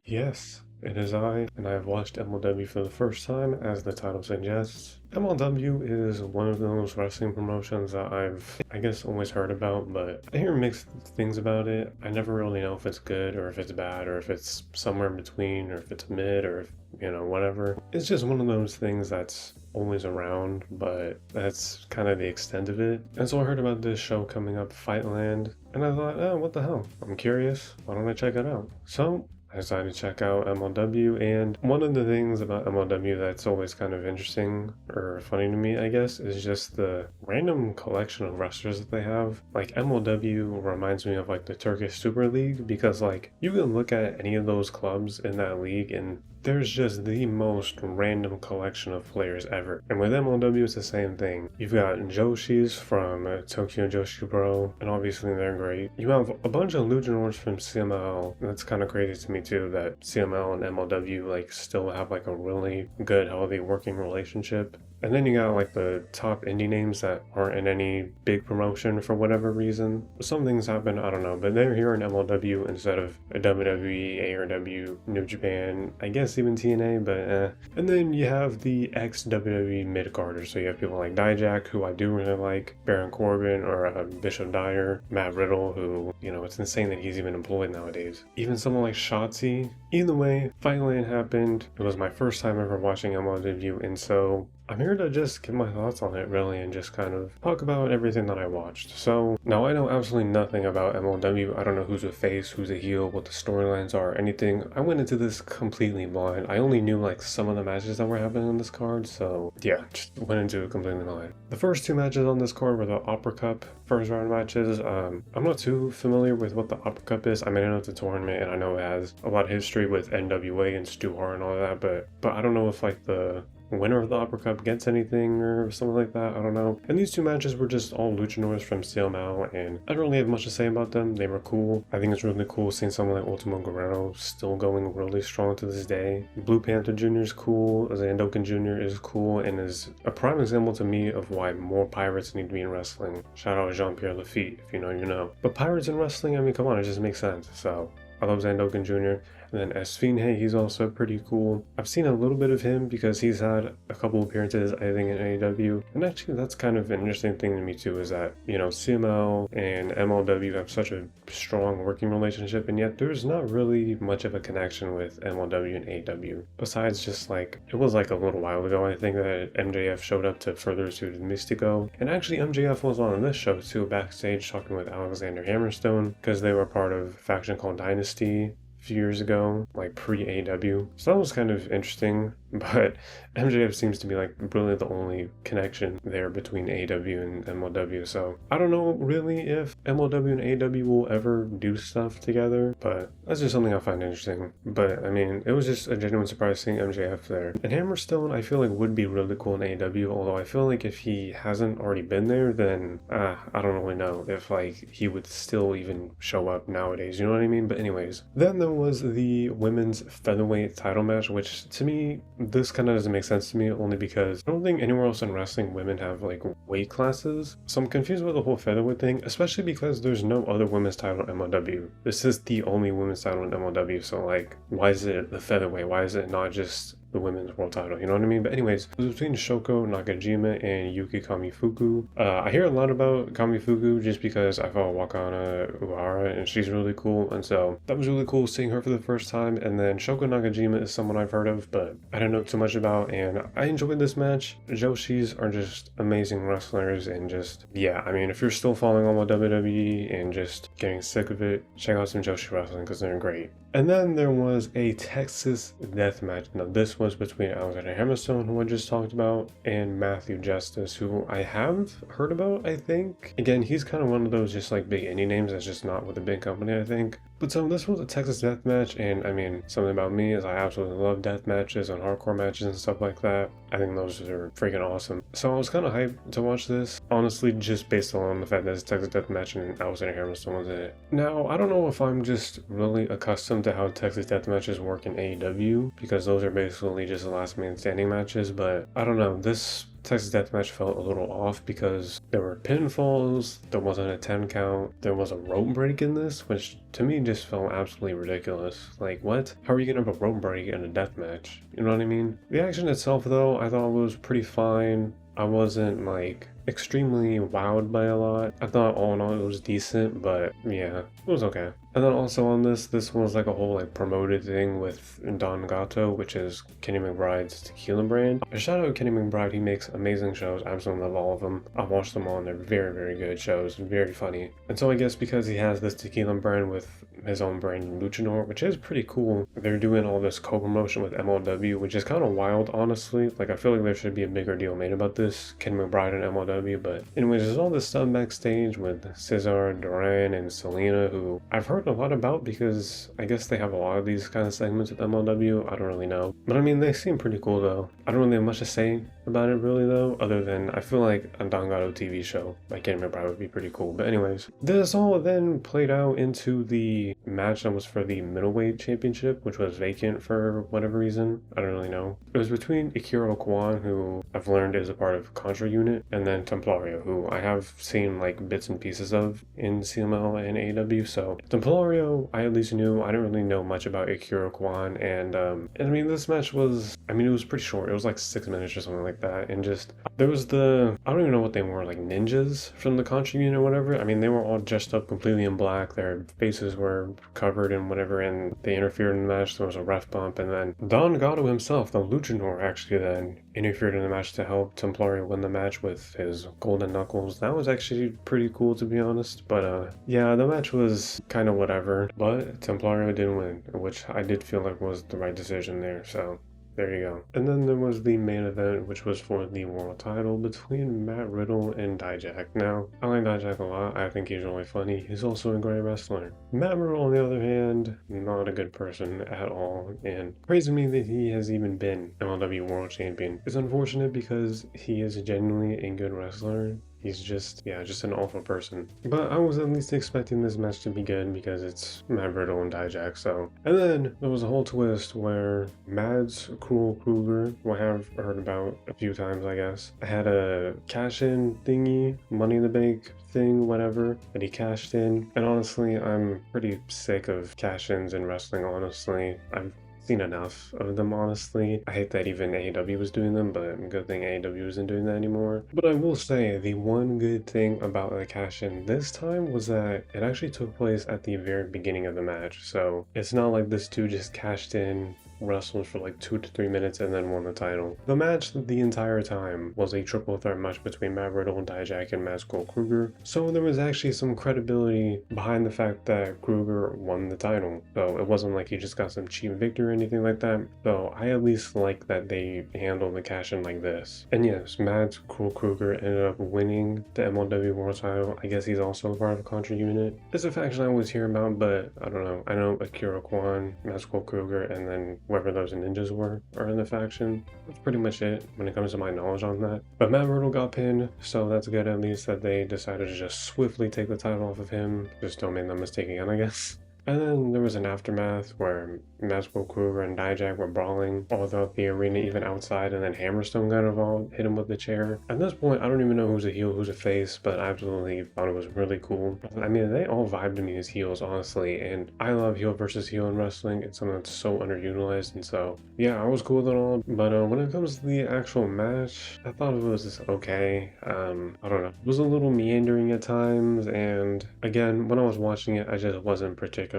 Yes, it is I, and I have watched MLW for the first time, as the title suggests. MLW is one of those wrestling promotions that I guess, always heard about, but I hear mixed things about it. I never really know if it's good or if it's bad or if it's somewhere in between or if it's mid or if, whatever. It's just one of those things that's always around, but that's kind of the extent of it. And so I heard about this show coming up, Fightland, and I thought, oh, what the hell? I'm curious. Why don't I check it out? So I decided to check out MLW, and one of the things about MLW that's always kind of interesting or funny to me, I guess, is just the random collection of wrestlers that they have. Like, MLW reminds me of like the Turkish Super League, because like you can look at any of those clubs in that league and there's just the most random collection of players ever. And with MLW, it's the same thing. You've got Joshis from Tokyo Joshi Pro, and obviously they're great. You have a bunch of luchadors from CML. That's kind of crazy to me too, that CML and MLW like still have like a really good, healthy working relationship. And then you got like the top indie names that aren't in any big promotion for whatever reason. Some things happen, I don't know, but they're here in MLW instead of a WWE, ARW, New Japan, I guess even TNA, but And then you have the ex-WWE mid-carders, so you have people like Dijak, who I do really like, Baron Corbin, or Bishop Dyer, Matt Riddle, who, it's insane that he's even employed nowadays. Even someone like Shotzi. Either way, Fightland happened. It was my first time ever watching MLW, and so I'm here to just give my thoughts on it, really, and just kind of talk about everything that I watched. So, now I know absolutely nothing about MLW. I don't know who's a face, who's a heel, what the storylines are, anything. I went into this completely blind. I only knew like some of the matches that were happening on this card, so yeah, just went into it completely blind. The first two matches on this card were the Opera Cup first round matches. I'm not too familiar with what the Opera Cup is. I mean, I know it's a tournament, and I know it has a lot of history with NWA and Stu Hart and all that, but I don't know if like the winner of the Opera Cup gets anything or something like that. I don't know. And these two matches were just all luchadors from CML, and I don't really have much to say about them. They were cool. I think it's really cool seeing someone like Ultimo Guerrero still going really strong to this day. Blue Panther Jr. is cool. Zandokan Jr. is cool and is a prime example to me of why more pirates need to be in wrestling. Shout out Jean-Pierre Lafitte. If you know, you know. But pirates in wrestling, I mean, come on, it just makes sense. So I love Zandokan Jr. And then Esfinge, he's also pretty cool. I've seen a little bit of him because he's had a couple appearances, I think, in AEW. And actually, that's kind of an interesting thing to me too, is that, CML and MLW have such a strong working relationship, and yet there's not really much of a connection with MLW and AEW. Besides just like, it was like a little while ago, I think, that MJF showed up to further suit Mystico. And actually, MJF was on this show too, backstage, talking with Alexander Hammerstone, because they were part of a faction called Dynasty few years ago, like pre-AEW. So that was kind of interesting, but MJF seems to be like really the only connection there between AEW and MLW. So I don't know really if MLW and AEW will ever do stuff together, but that's just something I find interesting. But I mean, it was just a genuine surprise seeing MJF there. And Hammerstone, I feel like would be really cool in AEW, although I feel like if he hasn't already been there, then I don't really know if like he would still even show up nowadays, you know what I mean? But anyways, then there was the women's featherweight title match, which to me, this kind of doesn't make sense to me, only because I don't think anywhere else in wrestling women have like weight classes. So I'm confused with the whole featherweight thing, especially because there's no other women's title in MLW. This is the only women's title in MLW, so like, why is it the featherweight? Why is it not just the women's world title, you know what I mean? But anyways, it was between Shoko Nakajima and Yuki Kamifuku. I hear a lot about Kamifuku just because I follow Wakana Uehara and she's really cool, and so that was really cool seeing her for the first time. And then Shoko Nakajima is someone I've heard of, but I don't know too much about, and I enjoyed this match. Joshis are just amazing wrestlers, and just, yeah, I mean, if you're still following on with WWE and just getting sick of it, check out some Joshi wrestling because they're great. And then there was a Texas death match. Now this was between Alexander Hammerstone, who I just talked about, and Matthew Justice, who I have heard about, I think. Again, he's kind of one of those just like big indie names that's just not with a big company, I think. But so this was a Texas death match, and I mean, something about me is I absolutely love death matches and hardcore matches and stuff like that. I think those are freaking awesome. So I was kind of hyped to watch this, honestly, just based on the fact that it's a Texas death match and Alexander Hammerstone was in it. Now, I don't know if I'm just really accustomed to how Texas death matches work in AEW, because those are basically just the last man standing matches, but I don't know, this Texas Deathmatch felt a little off because there were pinfalls, there wasn't a 10 count, there was a rope break in this, which to me just felt absolutely ridiculous. Like, what? How are you gonna have a rope break in a deathmatch? You know what I mean? The action itself, though, I thought was pretty fine. I wasn't like extremely wowed by a lot. I thought all in all it was decent, but yeah, it was okay. And then also on this was like a whole like promoted thing with Don Gato, which is Kenny McBride's tequila brand. A shout out to Kenny McBride, he makes amazing shows. I absolutely love all of them. I've watched them all and they're very, very good shows, very funny. And so I guess because he has this tequila brand with his own brand Luchador, which is pretty cool, they're doing all this co-promotion with MLW, which is kind of wild, honestly. Like, I feel like there should be a bigger deal made about this, Kenny McBride and MLW. But anyways, there's all this stuff backstage with Cesar, Duran, and Selena, who I've heard a lot about because I guess they have a lot of these kind of segments with MLW. I don't really know, but I mean, they seem pretty cool though. I don't really have much to say about it really though, other than I feel like a Don Gato TV show by Kenny McBride would be pretty cool. But anyways, this all then played out into the match that was for the middleweight championship, which was vacant for whatever reason. I don't really know. It was between Akira Kwan, who I've learned is a part of Contra Unit, and then Templario, who I have seen like bits and pieces of in CML and AEW. So Templario, I at least knew. I didn't really know much about Akira Kwan, and I mean, this match was, I mean, it was pretty short. It was like 6 minutes or something like that, and just there was I don't even know what they were, like ninjas from the Contra Unit or whatever. I mean, they were all dressed up completely in black. Their faces were covered and whatever, and they interfered in the match. There was a ref bump, and then Don Gato himself, the Luchador, actually then interfered in the match to help Templario win the match with his golden knuckles. That was actually pretty cool, to be honest. But yeah, the match was kind of whatever, but Templario did win, which I did feel like was the right decision there. So there you go. And then there was the main event, which was for the world title between Matt Riddle and Dijak. Now, I like Dijak a lot. I think he's really funny. He's also a great wrestler. Matt Riddle, on the other hand, not a good person at all. And crazy to me that he has even been MLW World Champion. It's unfortunate because he is genuinely a good wrestler. He's just, yeah, just an awful person. But I was at least expecting this match to be good because it's Matt Riddle and Dijak, so. And then there was a whole twist where Mads Kruger, who I have heard about a few times, I guess, had a cash-in thingy, Money in the Bank thing, whatever, that he cashed in. And honestly, I'm pretty sick of cash-ins in wrestling, honestly. I've seen enough of them, honestly. I hate that even AEW was doing them, but good thing AEW isn't doing that anymore. But I will say the one good thing about the cash-in this time was that it actually took place at the very beginning of the match. So it's not like this dude just cashed in, wrestled for like 2 to 3 minutes and then won the title. The match the entire time was a triple threat match between Matt Riddle and Dijak and Mads Kruger. So there was actually some credibility behind the fact that Kruger won the title. So it wasn't like he just got some cheap victory or anything like that. So I at least like that they handled the cash in like this. And yes, Mads Kruger ended up winning the MLW World title. I guess he's also a part of Contra Unit. It's a faction I always hear about, but I don't know. I know Akira Kwan, Mads Kruger, and then whoever those ninjas were are in the faction. That's pretty much it when it comes to my knowledge on that. But Matt Riddle got pinned, so that's good at least that they decided to just swiftly take the title off of him. Just don't make that mistake again, I guess. And then there was an aftermath where Mads Kruger and Dijak were brawling all throughout the arena, even outside, and then Hammerstone got involved, hit him with the chair. At this point, I don't even know who's a heel, who's a face, but I absolutely thought it was really cool. I mean, they all vibed to me as heels, honestly, and I love heel versus heel in wrestling. It's something that's so underutilized, and so, yeah, I was cool with it all. But when it comes to the actual match, I thought it was okay. I don't know. It was a little meandering at times, and again, when I was watching it, I just wasn't particularly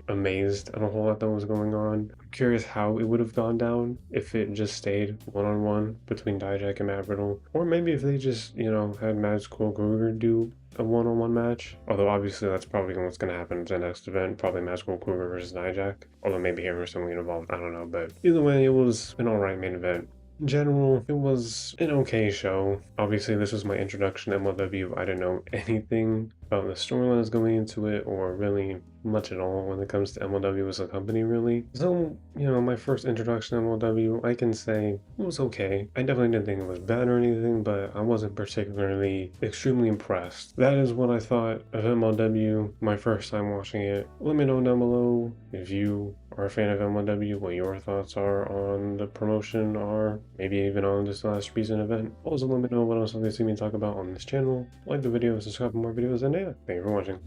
amazed at a whole lot that was going on. I'm curious how it would have gone down if it just stayed one-on-one between Dijak and Matt Riddle, or maybe if they just, you know, had Mads Kruger do a one-on-one match. Although obviously that's probably what's going to happen in the next event, probably Mads Kruger versus Dijak. Although maybe Hammerstone will get involved, I don't know. But either way, it was an alright main event. In general, it was an okay show. Obviously, this was my introduction to MLW. I didn't know anything about the storylines going into it or really much at all when it comes to MLW as a company, really. So, my first introduction to MLW, I can say it was okay. I definitely didn't think it was bad or anything, but I wasn't particularly extremely impressed. That is what I thought of MLW my first time watching it. Let me know down below if you are a fan of MLW, what your thoughts are on the promotion, or maybe even on this last recent event. Also, let me know what else you see me talk about on this channel. Like the video, subscribe for more videos, and yeah, thank you for watching.